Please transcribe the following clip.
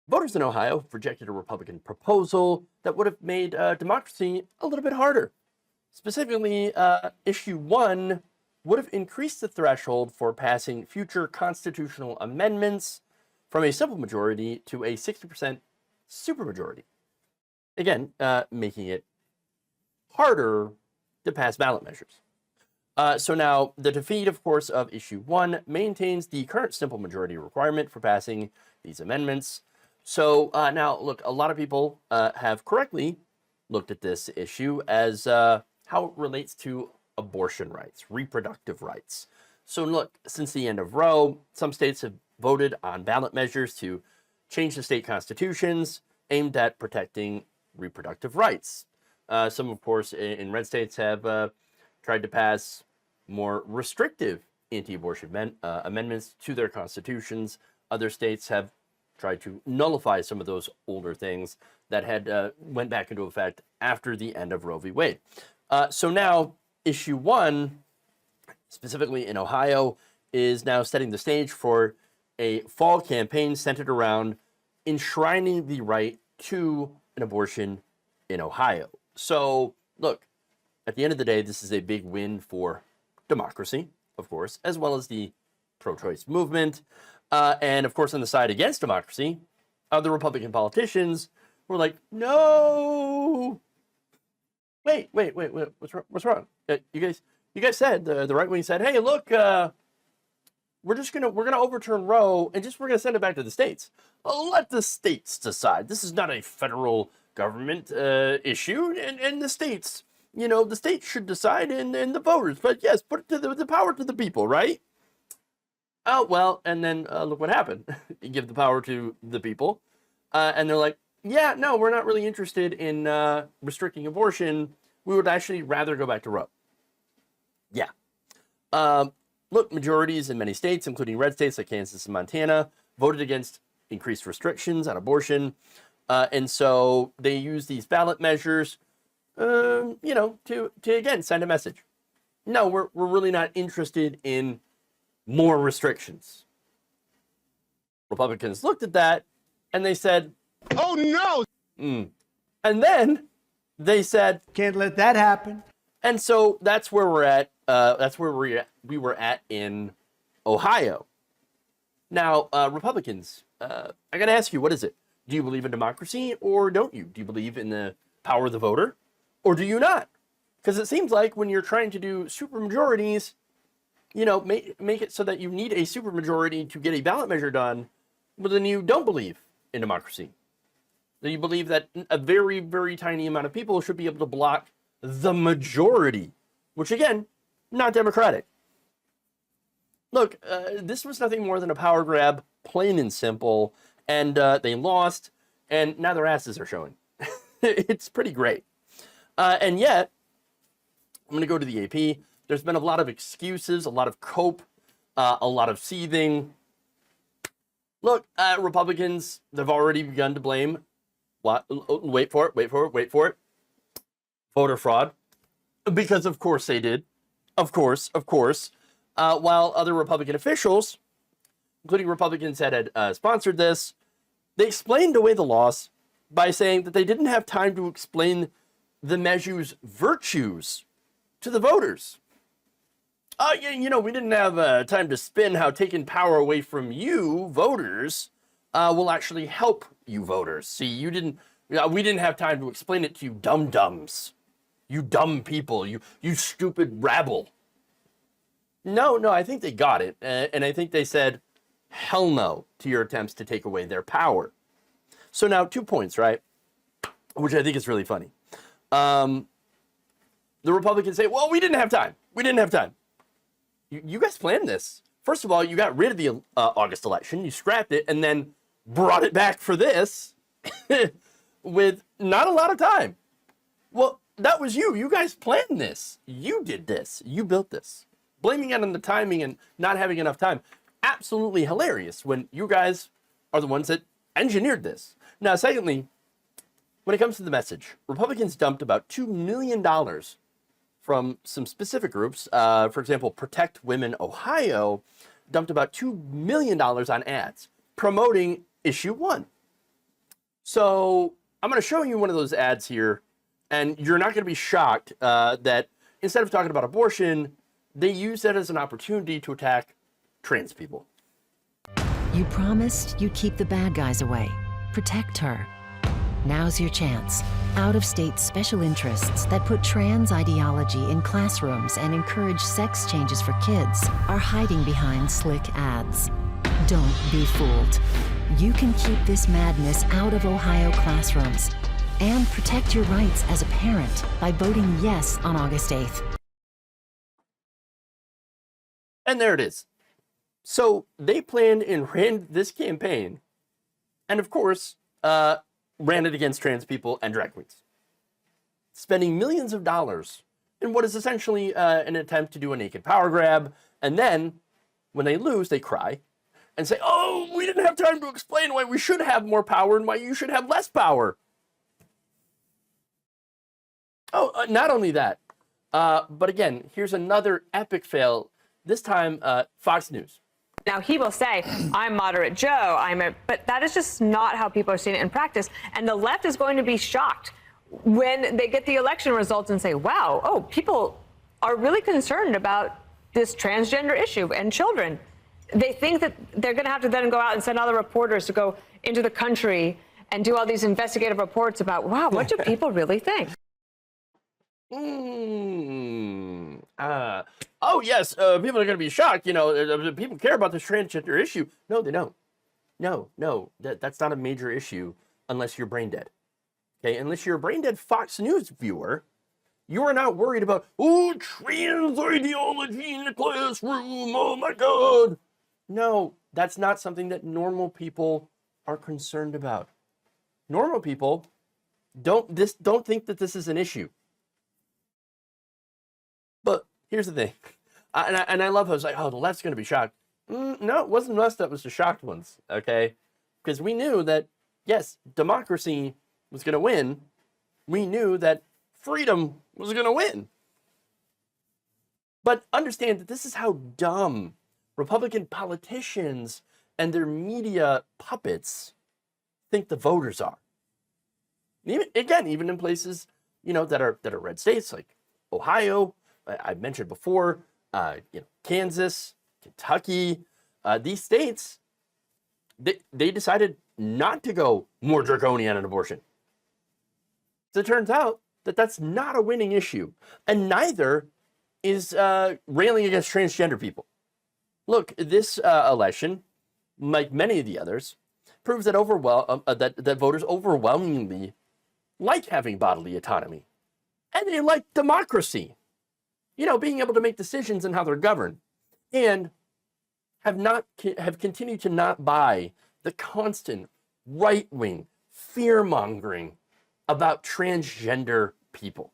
Voters in Ohio rejected a Republican proposal that would have made democracy a little bit harder. Specifically, issue 1 would have increased the threshold for passing future constitutional amendments from a simple majority to a 60% supermajority. Again, making it harder to pass ballot measures. So now, the defeat, of course, of issue 1 maintains the current simple majority requirement for passing these amendments. So now, look, a lot of people have correctly looked at this issue as how it relates to abortion rights, reproductive rights. So look, since the end of Roe, some states have voted on ballot measures to change the state constitutions aimed at protecting reproductive rights. Some, of course, in red states have tried to pass more restrictive anti-abortion amendments to their constitutions. Other states have tried to nullify some of those older things that had went back into effect after the end of Roe v. Wade. So now, issue 1, specifically in Ohio, is now setting the stage for a fall campaign centered around enshrining the right to an abortion in Ohio. So, look, at the end of the day, this is a big win for democracy, of course, as well as the pro-choice movement. And, of course, on the side against democracy, other Republican politicians were like, no! Wait, what's wrong? You guys said, the right wing said, hey, look, we're gonna overturn Roe and we're gonna send it back to the states. Let the states decide. This is not a federal government issue, and the states, the states should decide, and the voters. But yes, put it to the power to the people, right? Oh, well, and then look what happened. You give the power to the people, and they're like, yeah, no, we're not really interested in restricting abortion. We would actually rather go back to Roe. Yeah. Look, majorities in many states, including red states like Kansas and Montana, voted against increased restrictions on abortion. And so they use these ballot measures, to again, send a message. No, we're really not interested in more restrictions. Republicans looked at that and they said, oh no! And then they said, can't let that happen. And so that's where we're at. That's where we were at in Ohio. Now, Republicans, I got to ask you, what is it? Do you believe in democracy or don't you? Do you believe in the power of the voter or do you not? Because it seems like when you're trying to do supermajorities, make it so that you need a supermajority to get a ballot measure done, but then you don't believe in democracy. Then you believe that a very, very tiny amount of people should be able to block the majority, which again, not democratic. Look, this was nothing more than a power grab, plain and simple, and they lost, and now their asses are showing. It's pretty great. And yet, I'm going to go to the AP. There's been a lot of excuses, a lot of cope, a lot of seething. Look, Republicans, they've already begun to blame, wait for it, voter fraud, because of course they did. Of course. While other Republican officials, including Republicans that had sponsored this, they explained away the loss by saying that they didn't have time to explain the measure's virtues to the voters. We didn't have time to spin how taking power away from you, voters, will actually help you voters. See, we didn't have time to explain it to you dum-dums. You dumb people, you stupid rabble. No, I think they got it. And I think they said, hell no to your attempts to take away their power. So now 2 points, right? Which I think is really funny. The Republicans say, well, we didn't have time. You guys planned this. First of all, you got rid of the August election. You scrapped it and then brought it back for this with not a lot of time. Well, that was you. You guys planned this. You did this. You built this. Blaming it on the timing and not having enough time. Absolutely hilarious when you guys are the ones that engineered this. Now, secondly, when it comes to the message, Republicans dumped about $2 million from some specific groups. For example, Protect Women Ohio dumped about $2 million on ads promoting issue 1. So I'm going to show you one of those ads here, and you're not going to be shocked that instead of talking about abortion, they use that as an opportunity to attack trans people. You promised you'd keep the bad guys away, protect her. Now's your chance. Out-of-state special interests that put trans ideology in classrooms and encourage sex changes for kids are hiding behind slick ads. Don't be fooled. You can keep this madness out of Ohio classrooms and protect your rights as a parent by voting yes on August 8th. And there it is. So they planned and ran this campaign, and of course, ran it against trans people and drag queens, spending millions of dollars in what is essentially an attempt to do a naked power grab. And then when they lose, they cry and say, oh, we didn't have time to explain why we should have more power and why you should have less power. Oh, not only that, but again, here's another epic fail, this time Fox News. Now, he will say, I'm moderate Joe, but that is just not how people are seeing it in practice. And the left is going to be shocked when they get the election results and say, wow, oh, people are really concerned about this transgender issue and children. They think that they're going to have to then go out and send other reporters to go into the country and do all these investigative reports about, wow, what do people really think? Oh, yes, people are going to be shocked. You know, people care about this transgender issue. No, they don't. No, that's not a major issue unless you're brain dead. Okay, unless you're a brain dead Fox News viewer, you are not worried about, oh, trans ideology in the classroom, oh my God. No, that's not something that normal people are concerned about. Normal people don't think that this is an issue. But here's the thing, and I love how it's like, oh, the left's going to be shocked. No, it wasn't us that was the shocked ones, okay? Because we knew that, yes, democracy was going to win. We knew that freedom was going to win. But understand that this is how dumb Republican politicians and their media puppets think the voters are. Even in places, you know, that are red states like Ohio, I mentioned before, Kansas, Kentucky, these states, they decided not to go more draconian on abortion. So it turns out that that's not a winning issue, and neither is railing against transgender people. Look, this election, like many of the others, proves that that voters overwhelmingly like having bodily autonomy, and they like democracy. You know, being able to make decisions in how they're governed, and have continued to not buy the constant right-wing fear-mongering about transgender people.